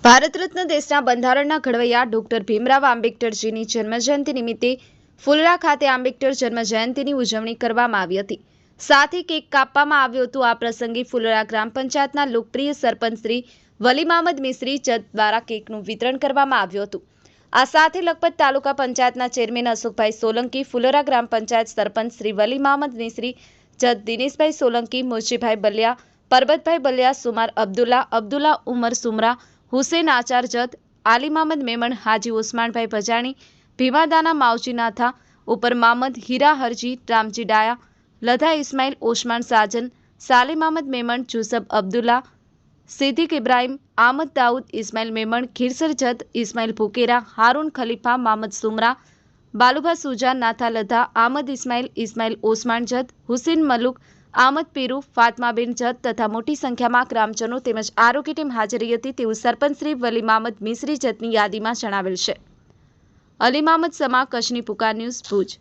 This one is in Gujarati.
ભારત રત્ન દેશના બંધારણના ઘડવૈયા ડોક્ટર ભીમરાવ આંબેડકરજીની જન્મજયંતિ નિમિત્તે ફુલરા ખાતે આંબેડકર જન્મજયંતિની ઉજવણી કરવામાં આવી હતી। સાથે કેક કાપવામાં આવ્યો હતો। આ પ્રસંગે ફુલરા ગ્રામ પંચાયતના લોકપ્રિય સરપંચ શ્રી વલી મામદ મિસ્ત્રી જત દ્વારા કેકનું વિતરણ કરવામાં આવ્યું હતું। આ સાથે લખપત તાલુકા પંચાયતના ચેરમેન અશોકભાઈ સોલંકી, ફુલરા ગ્રામ પંચાયત સરપંચ શ્રી વલી મામદ મિસ્ત્રી જત દિનેશભાઈ સોલંકી, મુરજીભાઈ બલિયા, પરબતભાઈ બલિયા, સુમાર અબ્દુલ્લા ઉમર સુમરા, હુસેન આચાર જત, આલી મામદ મેમણ, હાજી ઉસ્માનભાઈ ભજાણી, ભીમાદાના માવજી નાથા, ઉપર મામદ, હીરા હરજી, રામજી ડાયા, લધા ઇસ્માઇલ, ઓસમાન સાજન, સાલી મામદ મેમણ, જુસબ અબ્દુલ્લા, સિદ્દીક ઇબ્રાહિમ, આમદ દાઉદ, ઇસ્માઇલ મેમણ, ખીરસર જત, ઇસ્માઇલ ભુકેરા, હારૂન ખલીફા, મામદ સુમરા, બાલુભા સુજાન, નાથા લધા, આમદ ઇસ્માઇલ ઓસમાન જત, હુસેન મલુક, આમદ પીરુ, ફાતમાબેન જત તથા મોટી સંખ્યામાં ગ્રામજનો તેમજ આરોગ્ય ટીમ હાજર હતી તેવું સરપંચ શ્રી વલી મામદ મિસ્ત્રી જતની યાદીમાં જણાવેલ છે। અલી મામદ સમા, કચ્છની પુકાર ન્યૂઝ, ભુજ।